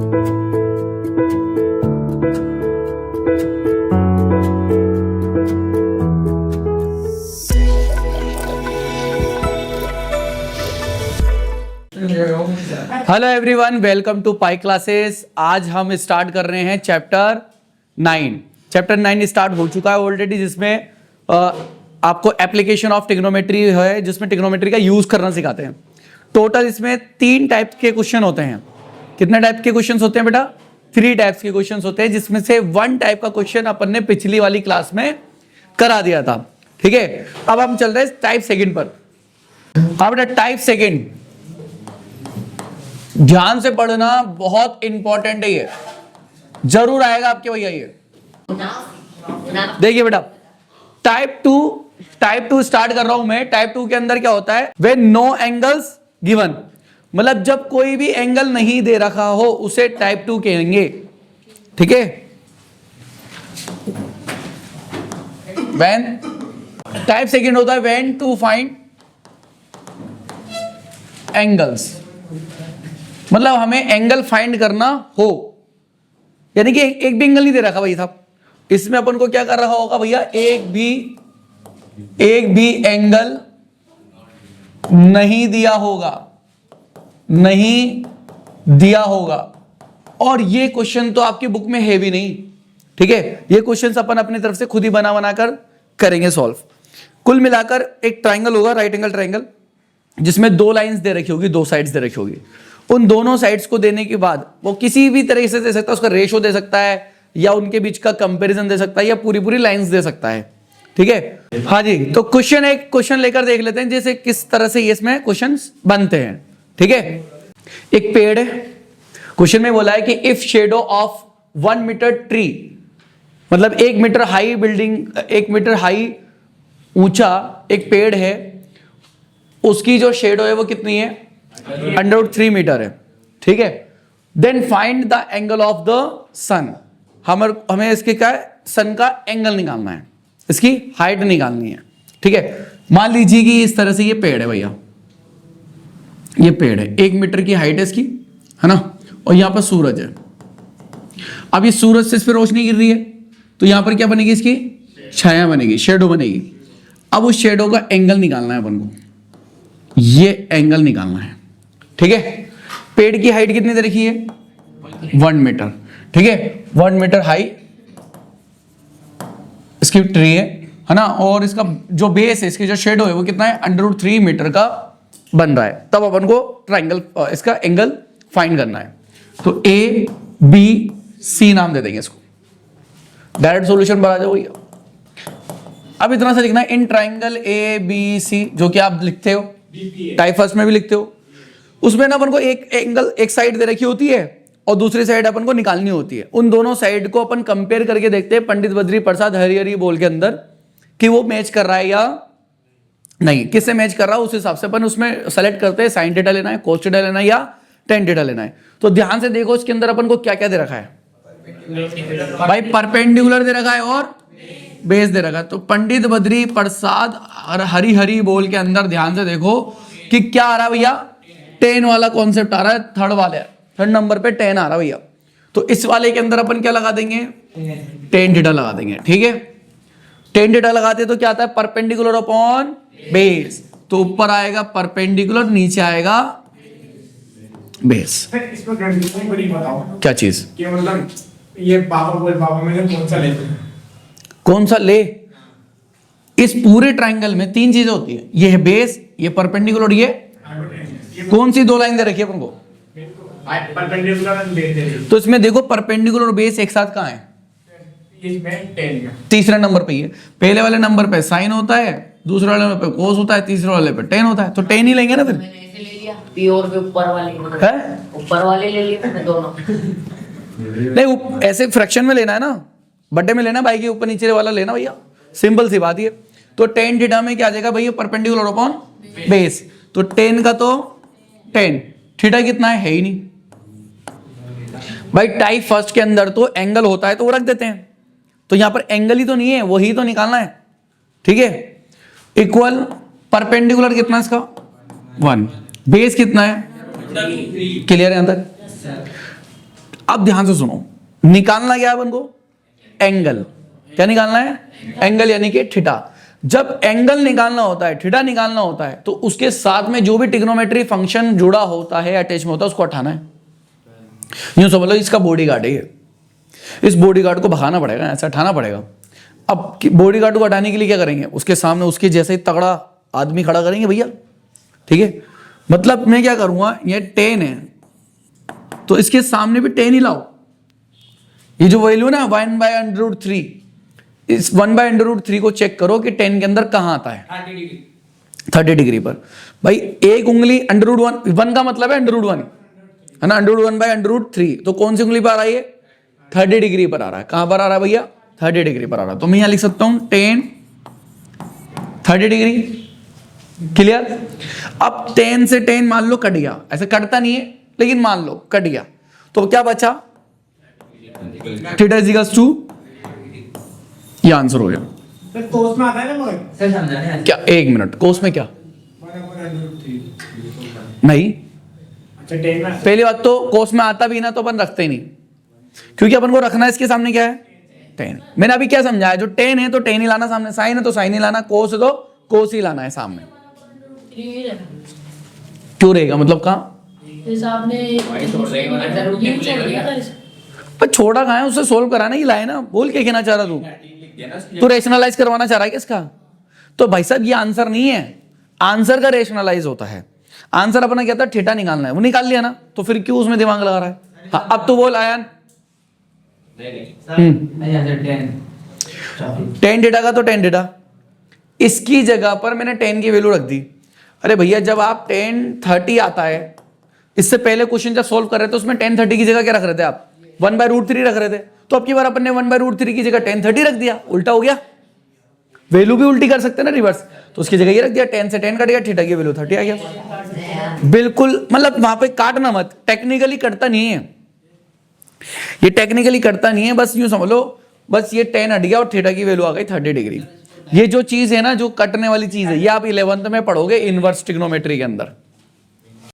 Hello everyone, welcome to pi classes. आज हम start कर रहे हैं चैप्टर 9। चैप्टर 9 स्टार्ट हो चुका है ऑलरेडी, जिसमें आपको एप्लीकेशन ऑफ ट्रिग्नोमेट्री है, जिसमें ट्रिग्नोमेट्री का यूज करना सिखाते हैं। टोटल इसमें 3 टाइप के क्वेश्चन होते हैं। कितने टाइप के क्वेश्चन होते हैं बेटा? 3 टाइप्स के क्वेश्चन होते हैं, जिसमें से 1 टाइप का क्वेश्चन अपन ने पिछली वाली क्लास में करा दिया था। ठीक है, अब हम चल रहे हैं टाइप सेकंड पर। अब बेटा टाइप सेकंड ध्यान से पढ़ना, बहुत इंपॉर्टेंट है, ये जरूर आएगा आपके भैया। ये देखिए बेटा, टाइप टू स्टार्ट कर रहा हूं मैं। टाइप 2 के अंदर क्या होता है? व्हेन नो एंगल्स गिवन, मतलब जब कोई भी एंगल नहीं दे रखा हो उसे टाइप 2 कहेंगे। ठीक है, व्हेन टाइप सेकंड होता है व्हेन टू फाइंड एंगल्स, मतलब हमें एंगल फाइंड करना हो, यानी कि एक भी एंगल नहीं दे रखा भाई साहब। इसमें अपन को क्या कर रहा होगा भैया? एक भी एंगल नहीं दिया होगा, और ये क्वेश्चन तो आपकी बुक में है भी नहीं। ठीक है, ये क्वेश्चन अपन अपनी तरफ से खुद ही बना कर करेंगे सॉल्व। कुल मिलाकर एक ट्राइंगल होगा, राइट एंगल ट्राइंगल, जिसमें 2 लाइंस दे रखी होगी, 2 साइड्स दे रखी होगी। उन दोनों साइड्स को देने के बाद वो किसी भी तरीके से दे सकता है, उसका रेशो दे सकता है, या उनके बीच का कंपैरिजन दे सकता है, या पूरी लाइंस दे सकता है। ठीक है, हाँ जी। तो एक क्वेश्चन लेकर देख लेते हैं, जैसे किस तरह से ये इसमें क्वेश्चंस बनते हैं। ठीक है, एक पेड़ है, क्वेश्चन में बोला है कि if shadow of 1 meter tree, मतलब 1 meter high building, 1 meter high ऊंचा एक पेड़ है, उसकी जो शेडो है वो कितनी है? √3 मीटर है। ठीक है, then find the angle of the sun. हमें इसके क्या है? सन का एंगल निकालना है, इसकी हाइट निकालनी है। ठीक है, मान लीजिए कि इस तरह से ये पेड़ है भैया, ये पेड़ है, 1 मीटर की हाइट है इसकी, है ना, और यहां पर सूरज है। अब ये सूरज से इस पर रोशनी गिर रही है, तो यहां पर क्या बनेगी? इसकी छाया बनेगी, शेडो बनेगी। अब उस शेडो का एंगल निकालना है अपन को, ये एंगल निकालना है। ठीक है, पेड़ की हाइट कितनी दे रखी है? 1 मीटर। ठीक है, 1 मीटर हाई इसकी ट्री है ना, और इसका जो बेस है, इसकी जो शेडो है वो कितना है? √3 मीटर का बन रहा है। तब अपन को ट्राइंगल, इसका एंगल फाइंड करना है। तो ABC नाम दे देंगे इसको। डायरेक्ट सॉल्यूशन पर आ जाओ भैया। अब इतना सा लिखना है, इन ट्राइंगल ABC, जो कि आप लिखते हो टाइप फर्स्ट में भी लिखते हो। उसमें ना अपन को एक एंगल, एक साइड दे रखी होती है और दूसरी साइड अपन को निकालनी होती है। उन दोनों साइड को अपन कंपेयर करके देखते हैं पंडित बद्री प्रसाद हरिहरी बोल के अंदर, कि वो मैच कर रहा है या नहीं, किससे मैच कर रहा है। उस हिसाब से अपन उसमें सेलेक्ट करते हैं, साइन थीटा लेना है, कोस थीटा लेना है, या टेन थीटा लेना है। तो ध्यान से देखो, इसके अंदर अपन को क्या क्या दे रखा है भाई? परपेंडिकुलर दे रखा है और बेस दे रखा है। तो पंडित बद्री प्रसाद और हरिहरी बोल के अंदर ध्यान से देखो कि क्या आ रहा है भैया? 10 वाला कॉन्सेप्ट आ रहा है, थर्ड नंबर पे 10 आ रहा है भैया। तो इस वाले के अंदर अपन क्या लगा देंगे? टेन थीटा लगा देंगे। ठीक है, टेन थीटा लगाते तो क्या आता है? Perpendicular upon base. तो ऊपर आएगा परपेंडिकुलर, नीचे आएगा बेस। क्या चीज? ये बाबा में कौन सा ले? इस पूरे ट्राइंगल में 3 चीजें होती है, ये है बेस, ये परपेंडिकुलर, ये कौन सी 2 लाइन दे रखी है अपन को? तो इसमें देखो, परपेंडिकुलर और बेस एक साथ कहां है? तीसरे नंबर पे। ये पहले वाले नंबर पे साइन होता है, दूसरे वाले नंबर पे कोस होता है, तीसरे वाले पे टेन होता है। तो 10 ही लेंगे ना फिर। मैंने ऐसे ले लिया, प्योर के ऊपर वाले ले लिए मैंने दोनों। नहीं, ऐसे फ्रैक्शन में लेना है ना, बड्डे में लेना भाई के ऊपर नीचे वाला लेना भैया, सिंपल सी बात है। तो टेन थीटा में क्या आ जाएगा भैया? Perpendicular upon base. तो 10 का तो 10, थीटा कितना है ही नहीं भाई। टाइप फर्स्ट के अंदर तो एंगल होता है तो वो रख देते हैं, तो यहां पर एंगल ही तो नहीं है, वही तो निकालना है। ठीक है, इक्वल परपेंडिकुलर कितना है इसका? 1, बेस कितना है? क्लियर है अंदर? अब ध्यान से सुनो, निकालना क्या है अपन को? एंगल। क्या निकालना है? एंगल, यानी कि थीटा। जब एंगल निकालना होता है, थीटा निकालना होता है, तो उसके साथ में जो भी ट्रिग्नोमेट्री फंक्शन जुड़ा होता है, अटैच में होता है, उसको हटाना है। यूं समझ लो इसका बॉडी गार्ड है ये। इस बॉडी गार्ड को भगाना पड़ेगा, ऐसा हटाना पड़ेगा। अब बॉडी गार्ड को हटाने के लिए क्या करेंगे? उसके सामने उसके जैसे ही तगड़ा आदमी खड़ा करेंगे भैया, ठीक है। मतलब मैं क्या करूंगा, ये 10 है तो इसके सामने भी 10 ही लाओ। ये जो वैल्यू ना 1/√3, इस 1/√3 को चेक करो कि 10 के अंदर कहां आता है। 30 डिग्री पर। भाई एक उंगली √1 का मतलब है √1 है ना, √1/√3। तो कौन सी उंगली पर आ रहा है ये? 30 डिग्री पर आ रहा है। कहां पर आ रहा है भैया? 30 डिग्री पर आ रहा है। तो मैं यहां लिख सकता हूं 10 30 डिग्री। क्लियर? अब 10 से 10 मान लो कट गया, ऐसे कटता नहीं है लेकिन मान लो कट गया, तो क्या बचा? थीटा इज इक्वल्स टू, ये आंसर हो गया। सर कोस में आता है ना मगर सर समझाने क्या? एक मिनट, कोस में क्या? 1/√3 नहीं, अच्छा 10 में पहली बात तो कोस में आता भी ना तो अपन रखते ही नहीं, क्योंकि अपन को रखना है इसके सामने क्या है? 10। मैंने अभी क्या समझाया, जो 10 है तो 10 ही लाना सामने, साइन है तो साइन ही लाना, कोस है तो कोस ही लाना है सामने। क्यों रहेगा मतलब? कहाँ पर छोड़ा कहाँ है? उससे सोल्व कराना ही लाए ना। बोल के कहना चाह रहा तू रेशनलाइज करवाना चाह रहा है किसका? तो भाई साहब ये आंसर नहीं है, आंसर का रेशनलाइज होता है। आंसर अपना क्या था? थीटा निकालना है, वो निकाल लिया ना, तो फिर क्यों उसमें दिमाग लगा रहा है? हाँ, अब तो बोल आयान। 10 थीटा का तो 10 थीटा, इसकी जगह पर मैंने 10 की वैल्यू रख दी। अरे भैया जब आप 10 30 आता है, इससे पहले क्वेश्चन जब सोल्व कर रहे थे उसमें 10 30 की जगह क्या रख रहे थे आप? 1/√3 रख रहे थे। तो अब की बार अपन ने 1/√3 की जगह 10 30 रख दिया, उल्टा हो गया। वैल्यू भी उल्टी कर सकते हैं ना, रिवर्स। तो उसकी जगह ये रख दिया, 10 से 10 कट गया, थीटा की वैल्यू 30 आ गया। बिल्कुल, मतलब वहां पे काटना मत, टेक्निकली कटता नहीं है ये, टेक्निकली करता नहीं है। बस यूं समझ लो, बस ये 10 हट गया और थीटा की वैल्यू आ गई 30 डिग्री। ये जो चीज है ना, जो कटने वाली चीज है, ये आप 11th में पढ़ोगे इनवर्स ट्रिग्नोमेट्री के अंदर।